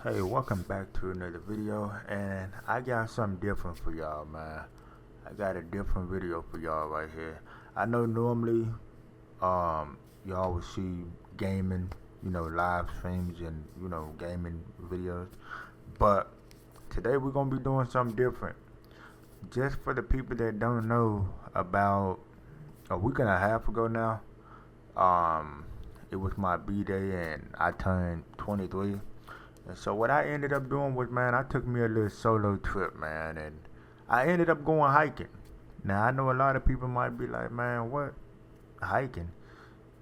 Hey, welcome back to another video, and I got something different for y'all, man. I got a different video for y'all right here. I know normally, y'all will see gaming, live streams and, gaming videos, but today we're gonna be doing something different. Just for the people that don't know, about a week and a half ago now, um, it was my B-day and I turned 23. And so what I ended up doing was, man, I took me a little solo trip, man, and I ended up going hiking. Now I know a lot of people might be like, man, what hiking?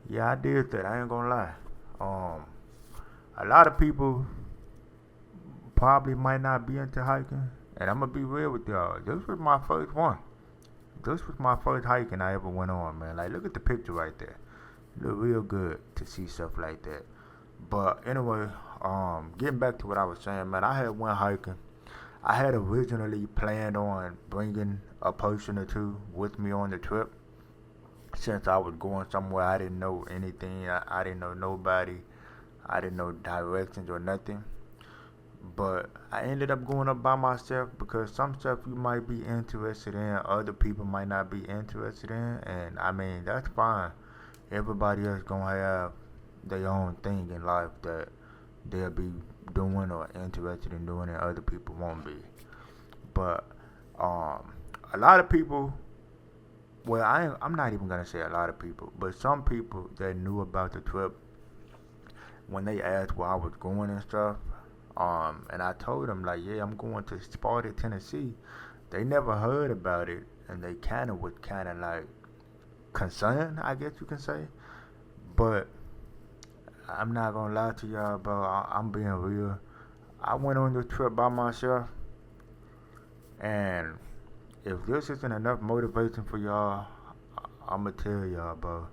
Yeah, I did that. I ain't gonna lie. Um, a lot of people probably might not be into hiking, and I'm gonna be real with y'all. This was my first one. This was my first hiking I ever went on, man. Like, look at the picture right there. Look real good to see stuff like that. But anyway, getting back to what I was saying, man, I had went hiking. I had originally planned on bringing a person or two with me on the trip, since I was going somewhere I didn't know anything. I didn't know nobody. I didn't know directions or nothing. But I ended up going up by myself because some stuff you might be interested in, other people might not be interested in, and I mean that's fine. Everybody else gonna have their own thing in life that they'll be doing or interested in doing, and other people won't be. But a lot of people, well, I'm not even gonna say a lot of people, but some people that knew about the trip, when they asked where I was going and stuff, and I told them like, yeah, I'm going to Sparta, Tennessee. They never heard about it, and they kind of like concerned, I guess you can say. But I'm not gonna lie to y'all, bro. I'm being real. I went on this trip by myself, and if this isn't enough motivation for y'all, I'ma tell y'all, bro.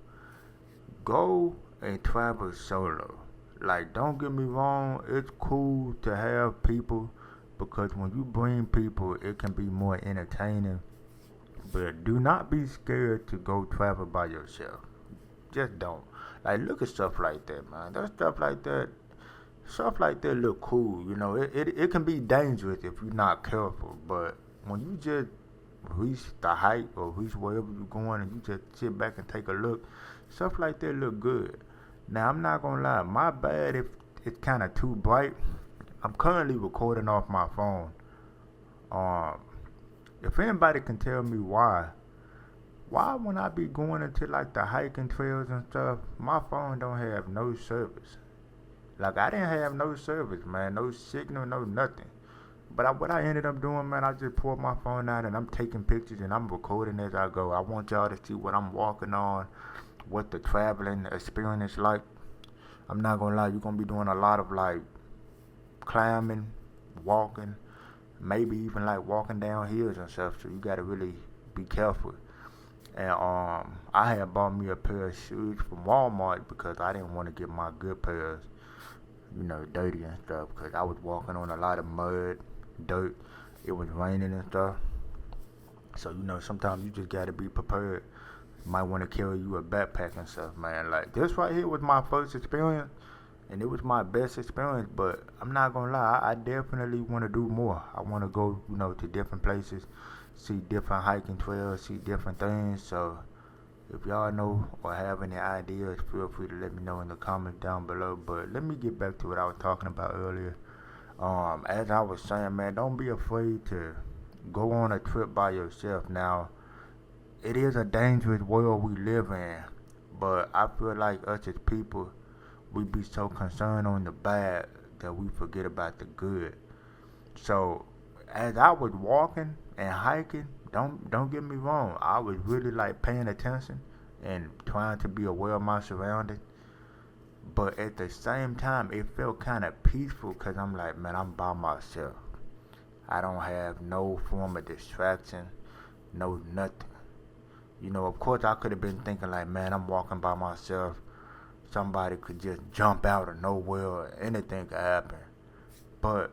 Go and travel solo. Like, don't get me wrong, it's cool to have people, because when you bring people, it can be more entertaining. But do not be scared to go travel by yourself. Just don't. Like, look at stuff like that, man. That stuff like that look cool. It can be dangerous if you're not careful. But when you just reach the height or reach wherever you're going and you just sit back and take a look, stuff like that look good. Now, I'm not gonna lie, my bad if it's kind of too bright. I'm currently recording off my phone. Um, if anybody can tell me why when I be going into like the hiking trails and stuff, my phone don't have no service. Like, I didn't have no service, man, no signal, no nothing. But what I ended up doing, man, I just pulled my phone out and I'm taking pictures and I'm recording as I go. I want y'all to see what I'm walking on, what the traveling experience like. I'm not gonna lie, you're gonna be doing a lot of like climbing, walking, maybe even like walking down hills and stuff. So you gotta really be careful. And I had bought me a pair of shoes from Walmart because I didn't want to get my good pairs, dirty and stuff. Because I was walking on a lot of mud, dirt. It was raining and stuff. So sometimes you just gotta be prepared. You might want to carry you a backpack and stuff, man. Like, this right here was my first experience, and it was my best experience. But I'm not gonna lie, I definitely want to do more. I want to go, to different places, see different hiking trails, see different things. So if y'all know or have any ideas, feel free to let me know in the comments down below. But let me get back to what I was talking about earlier. As I was saying, man, don't be afraid to go on a trip by yourself. Now, it is a dangerous world we live in, but I feel like us as people, we be so concerned on the bad that we forget about the good. So as I was walking and hiking, don't get me wrong, I was really like paying attention and trying to be aware of my surroundings. But at the same time, it felt kind of peaceful because I'm like, man, I'm by myself. I don't have no form of distraction, no nothing. Of course, I could have been thinking like, man, I'm walking by myself. Somebody could just jump out of nowhere or anything could happen. But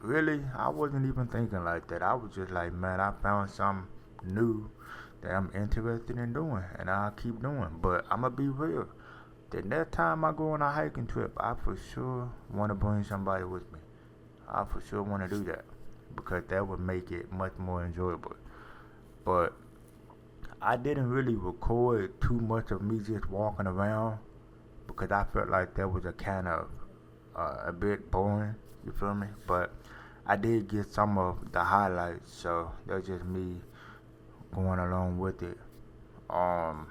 really, I wasn't even thinking like that. I was just like, man, I found something new that I'm interested in doing, and I'll keep doing. But I'm going to be real. the next time I go on a hiking trip, I for sure want to bring somebody with me. I for sure want to do that because that would make it much more enjoyable. But I didn't really record too much of me just walking around because I felt like that was a kind of a bit boring. You feel me? But I did get some of the highlights, so that's just me going along with it. Um,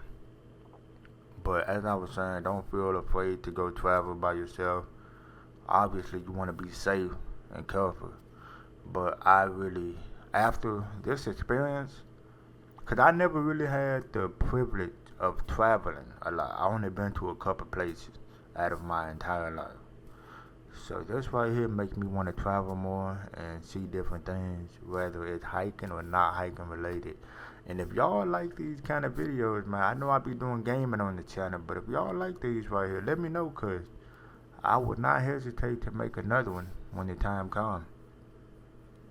but as I was saying, don't feel afraid to go travel by yourself. Obviously, you want to be safe and careful. But I really, after this experience, because I never really had the privilege of traveling a lot. I only been to a couple places out of my entire life. So this right here makes me want to travel more and see different things, whether it's hiking or not hiking related. And if y'all like these kind of videos, man, I know I be doing gaming on the channel, but if y'all like these right here, let me know, cause I would not hesitate to make another one when the time comes.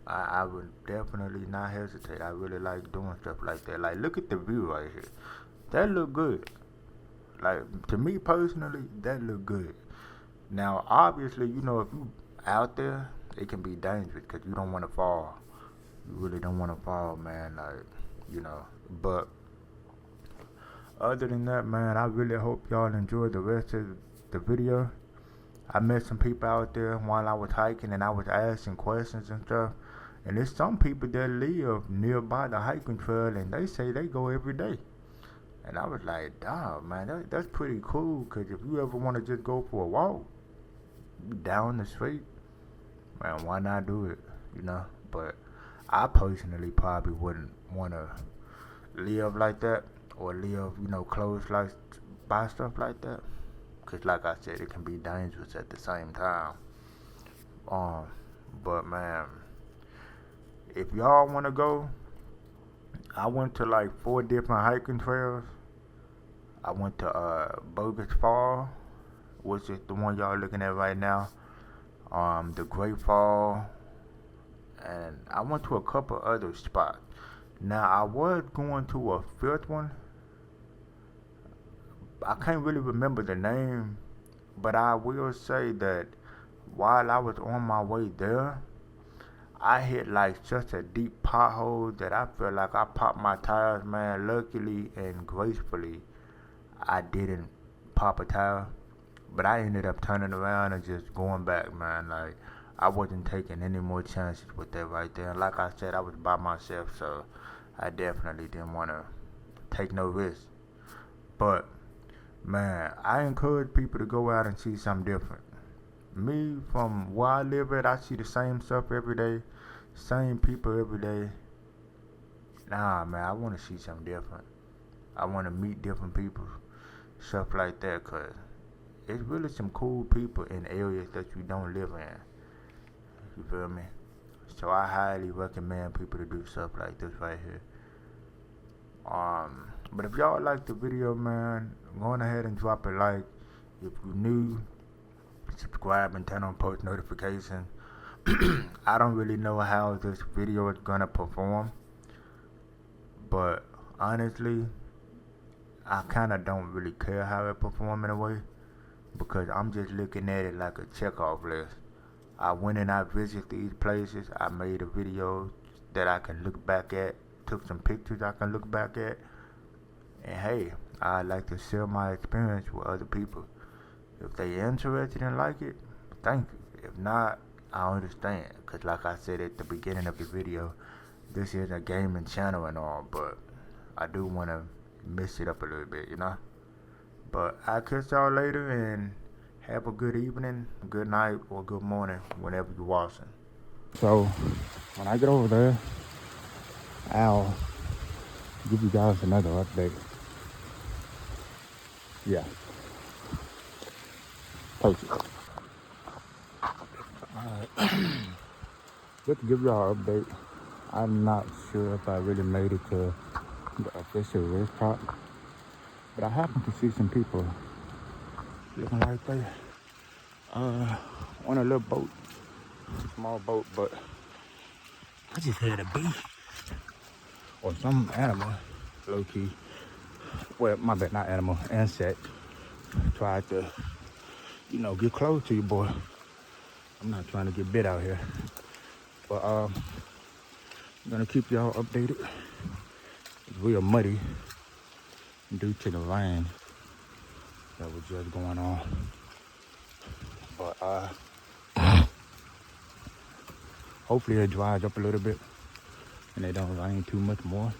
I would definitely not hesitate. I really like doing stuff like that. Like, look at the view right here. That look good. Like, to me personally, that look good. Now, obviously, you know, if you out there, it can be dangerous because you don't want to fall. You really don't want to fall, man. Like, you know. But other than that, man, I really hope y'all enjoyed the rest of the video. I met some people out there while I was hiking and I was asking questions and stuff. And there's some people that live nearby the hiking trail and they say they go every day. And I was like, dog, man, that's pretty cool. Because if you ever want to just go for a walk down the street, man, why not do it, you know? But I personally probably wouldn't want to live like that or live, you know, close like by stuff like that. Because like I said, it can be dangerous at the same time. But man, if y'all want to go, I went to like 4 different hiking trails. I went to Burgress Fall, which is the one y'all looking at right now. The Great Fall, and I went to a couple other spots. Now I was going to a 5th one. I can't really remember the name, but I will say that while I was on my way there, I hit like such a deep pothole that I felt like I popped my tires, man. Luckily and gracefully, I didn't pop a tire, but I ended up turning around and just going back, man. Like, I wasn't taking any more chances with that right there. And like I said, I was by myself, so I definitely didn't want to take no risk. But man, I encourage people to go out and see something different. Me, from where I live at, I see the same stuff every day, same people every day. Nah, man, I want to see something different. I want to meet different people, stuff like that, cause it's really some cool people in areas that you don't live in. You feel me? So I highly recommend people to do stuff like this right here. But if y'all like the video, man, go on ahead and drop a like. If you're new, subscribe and turn on post notifications. I don't really know how this video is gonna perform, but honestly, I kinda don't really care how it performs in a way, because I'm just looking at it like a checkoff list. I went and I visited these places. I made a video that I can look back at, took some pictures I can look back at, and hey, I like to share my experience with other people. If they interested and like it, thank you. If not, I understand. Cause like I said at the beginning of the video, this is a gaming channel and all, but I do want to mix it up a little bit, you know. But I'll catch y'all later and have a good evening, good night, or good morning whenever you're watching. So when I get over there, I'll give you guys another update. Yeah. Perfect. Alright. Just to give y'all an update, I'm not sure if I really made it to the official rooftop, but I happen to see some people looking like they on a little boat, small boat, but I just had a bee or some animal, low key. Well, my bad, not animal, insect. tried to, get close to you, boy. I'm not trying to get bit out here. But I'm gonna keep y'all updated. It's real muddy due to the rain that was just going on. But hopefully it dries up a little bit and it don't rain too much more.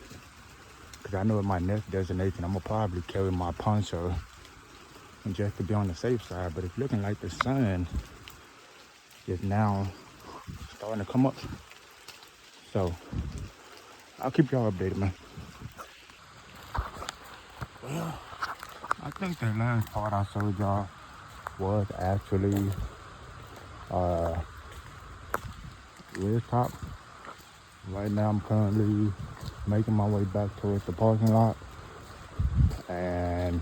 Cause I know at my next destination, I'm gonna probably carry my poncho and just to be on the safe side. But it's looking like the sun is now starting to come up. So I'll keep y'all updated, man. Well, I think the last part I showed y'all was actually Ridge Top. Right now I'm currently making my way back towards the parking lot and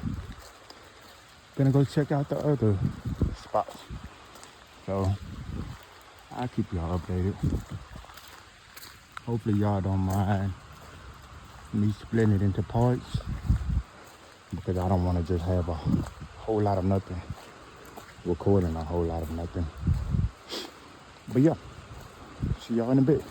gonna go check out the other spots. So I'll keep y'all updated. Hopefully y'all don't mind me splitting it into parts because I don't want to just have a whole lot of nothing, recording a whole lot of nothing. But yeah, see y'all in a bit.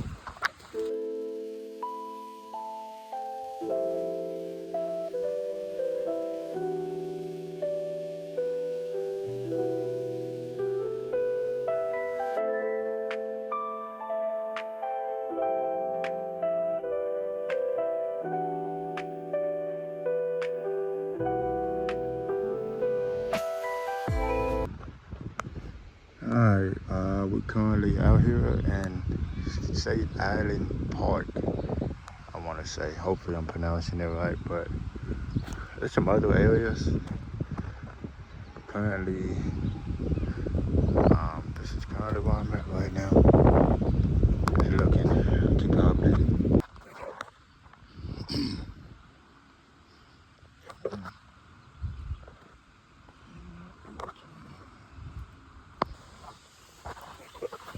Alright, we're currently out here in St. Island Park, I want to say. Hopefully I'm pronouncing it right, but there's some other areas. Currently, this is currently where I'm at right now. Just looking, keep it updated.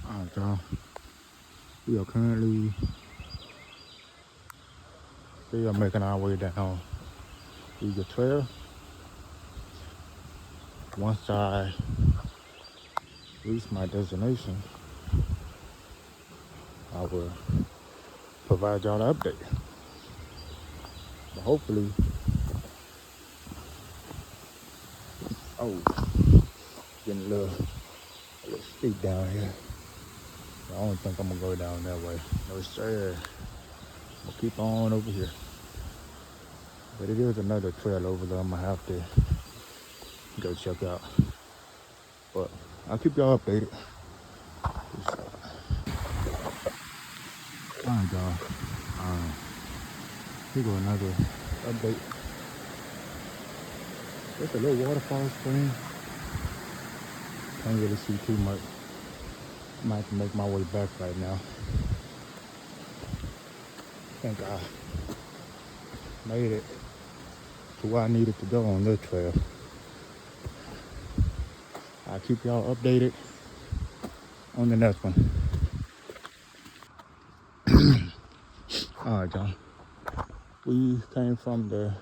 Alright, y'all. We are currently still making our way down Eagle Trail. Once I reach my destination, I will provide y'all an update. But hopefully, getting a little steep down here. I don't think I'm gonna go down that way. No sir. I'm gonna keep on over here. But it is another trail over there I'm gonna have to go check out. But I'll keep y'all updated. Alright, y'all. Here go another update. There's a little waterfall spring. Can't really see too much. I might have to make my way back right now. I think I made it to where I needed to go on this trail. I'll keep y'all updated on the next one. Alright, y'all. We came from the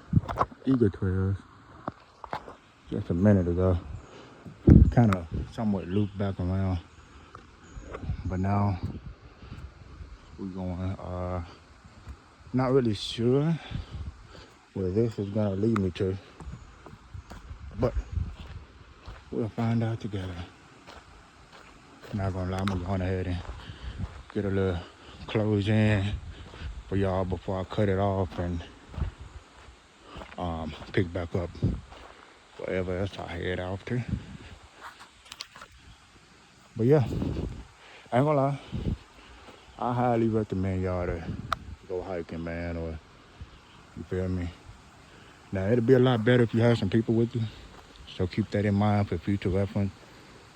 Eagle Trails just a minute ago. Kind of somewhat looped back around. But now we're going, not really sure where this is gonna lead me to, but we'll find out together. Not gonna lie, I'm gonna go on ahead and get a little close in for y'all before I cut it off and pick back up wherever else I head off to. But yeah, I ain't gonna lie, I highly recommend y'all to go hiking, man, or you feel me? Now it'll be a lot better if you have some people with you, so keep that in mind for future reference.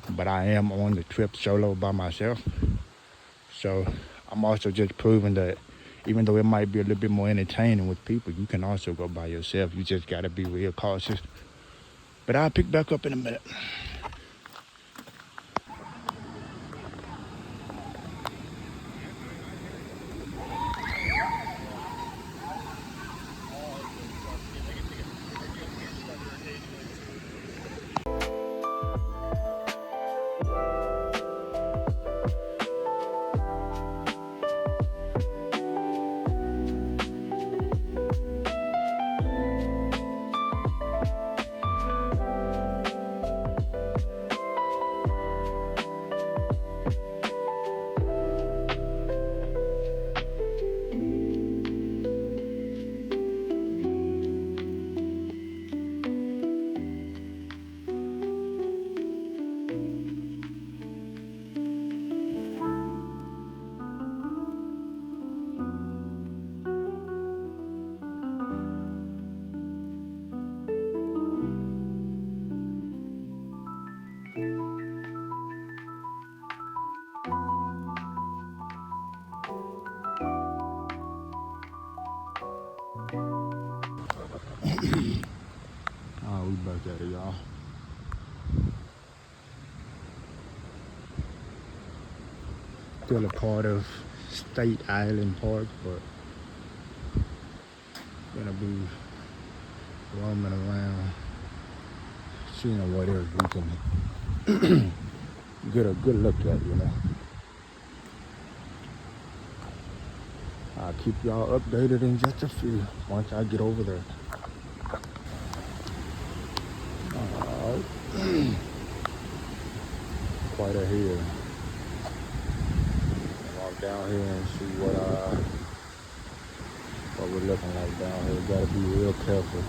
But I am on the trip solo by myself, so I'm also just proving that even though it might be a little bit more entertaining with people, you can also go by yourself. You just gotta be real cautious. But I'll pick back up in a minute. look at it, y'all. Still a part of State Island Park, but gonna be roaming around, seeing what else we can get a good look at, you know. I'll keep y'all updated in just a few once I get over there. Alright. Quite a hill. Walk down here and see what we're looking like down here. Gotta be real careful.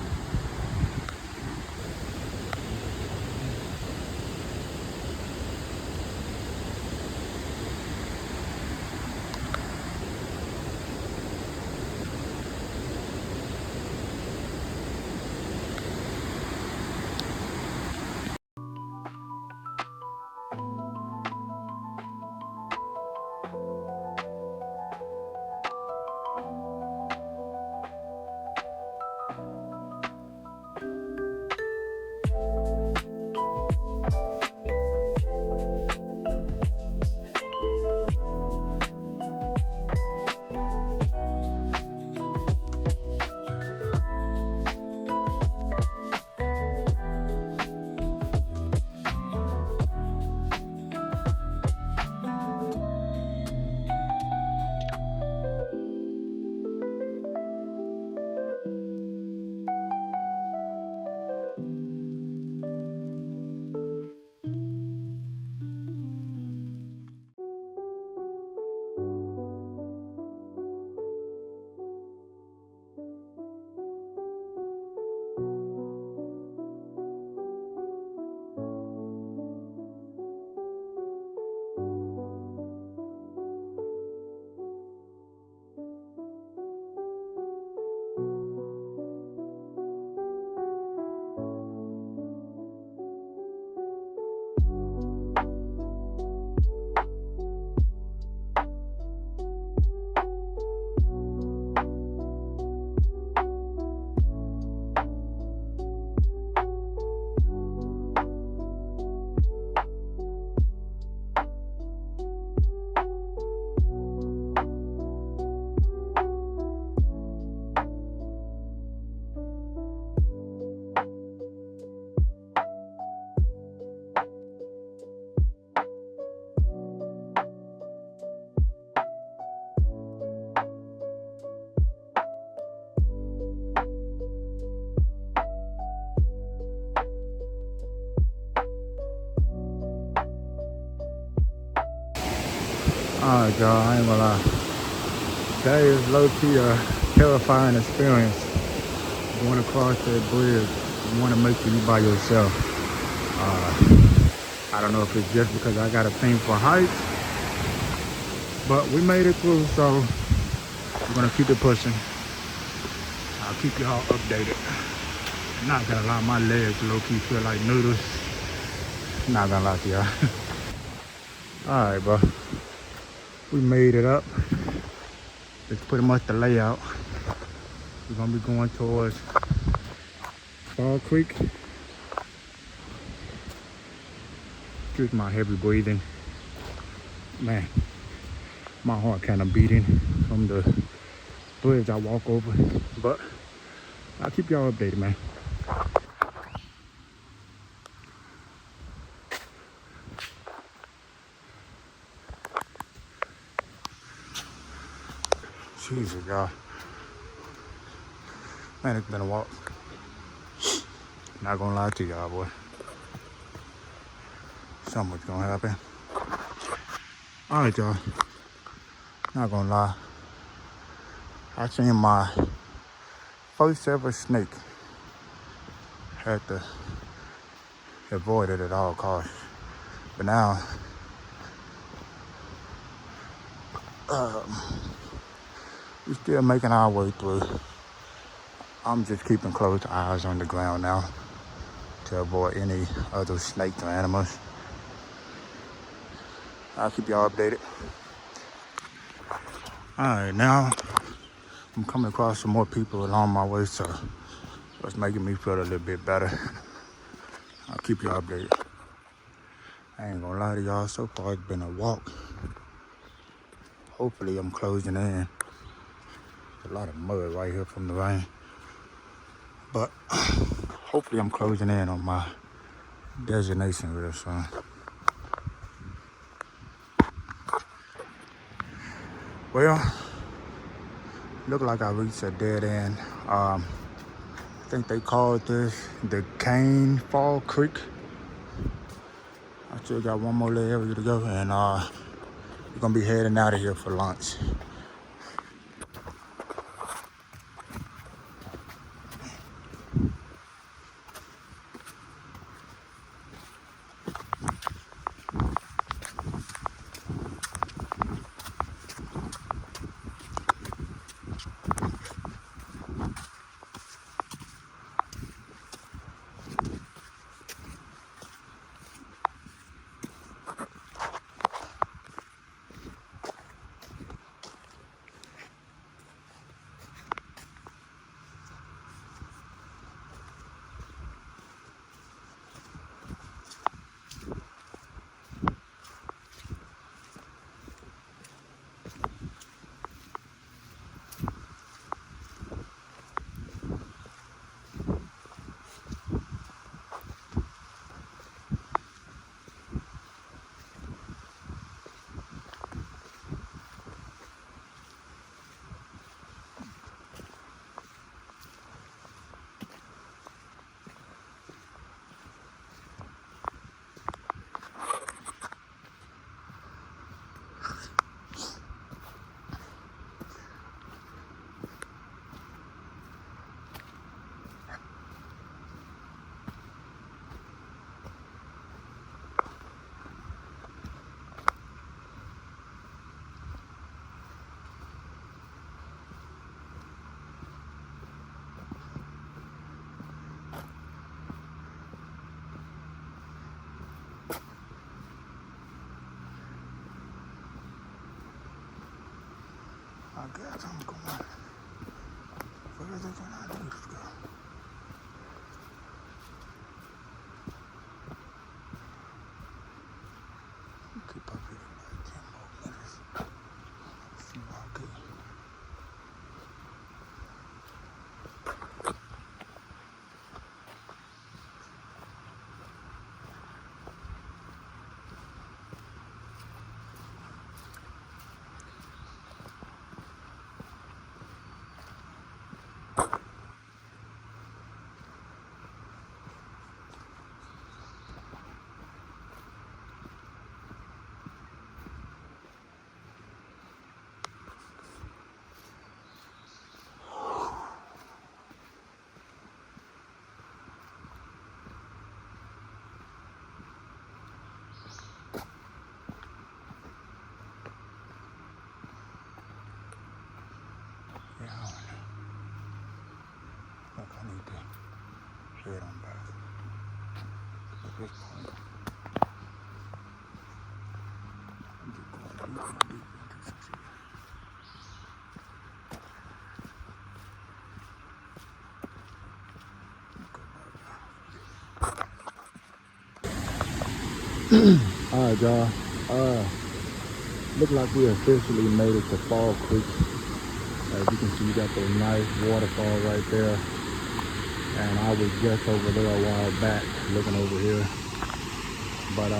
Alright, y'all, I ain't gonna lie. That is low-key a terrifying experience. Going across that bridge, you want to make sure you by yourself. I don't know if it's just because I got a thing for heights, but we made it through, so we're gonna keep it pushing. I'll keep y'all updated. Not gonna lie, my legs low-key feel like noodles. Not gonna lie to y'all. Alright, bro. We made it up. It's pretty much the layout. We're gonna be going towards Fall Creek. Excuse my heavy breathing. Man, my heart kind of beating from the bridge I walk over. But I'll keep y'all updated, man. Jesus, y'all. Man, it's been a walk. Not gonna lie to y'all, boy. Something's gonna happen. Alright, y'all. Not gonna lie. I seen my first ever snake. Had to avoid it at all costs. But now, we're still making our way through. I'm just keeping close eyes on the ground now to avoid any other snakes or animals. I'll keep y'all updated. Alright, now I'm coming across some more people along my way, so it's making me feel a little bit better. I'll keep y'all updated. I ain't gonna lie to y'all, so far it's been a walk. Hopefully I'm closing in. There's a lot of mud right here from the rain. But hopefully I'm closing in on my destination real soon. Well, look like I reached a dead end. I think they called this the Cane Fall Creek. I still got one more little area to go, and we're gonna be heading out of here for lunch. I guess I'm going further than I need to go. Keep up here for like 10 more minutes. See what I get. Yeah, I don't know. Look, I need to head on back. At this point, I'm just going deeper and deeper into some shit. Alright, y'all. Look like we officially made it to Fall Creek. As you can see, you got the nice waterfall right there. And I was just over there a while back looking over here. But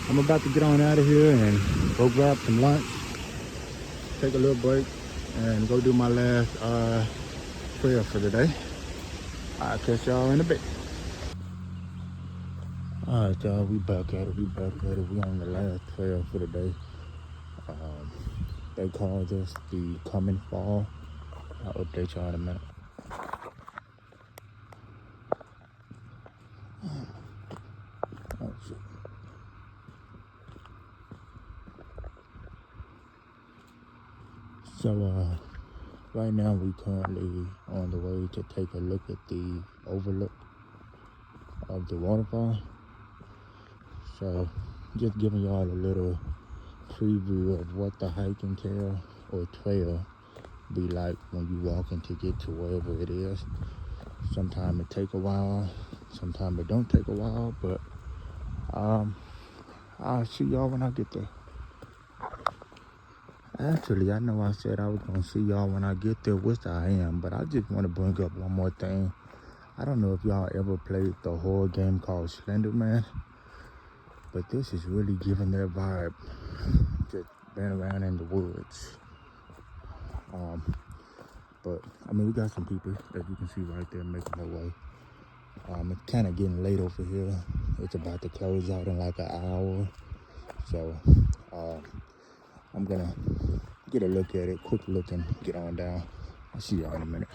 I'm about to get on out of here and go grab some lunch, take a little break, and go do my last prayer for the day. I'll catch y'all in a bit. Alright, y'all, we back at it. We on the last trail for the day. They call this the coming fall. I'll update y'all in a minute. Oh, shit. So, right now we currently on the way to take a look at the overlook of the waterfall. So, just giving y'all a little preview of what the hiking trail or trail be like when you walking to get to wherever it is. Sometimes it take a while, sometimes it don't take a while, but I'll see y'all when I get there. Actually, I know I said I was gonna see y'all when I get there, which I am, but I just want to bring up one more thing. I don't know if y'all ever played the horror game called Slender Man, but this is really giving that vibe. Just being around in the woods. But I mean, we got some people that you can see right there making their way. It's kind of getting late over here. It's about to close out in like an hour, so I'm gonna get a look at it, quick look, and get on down. I'll see y'all in a minute.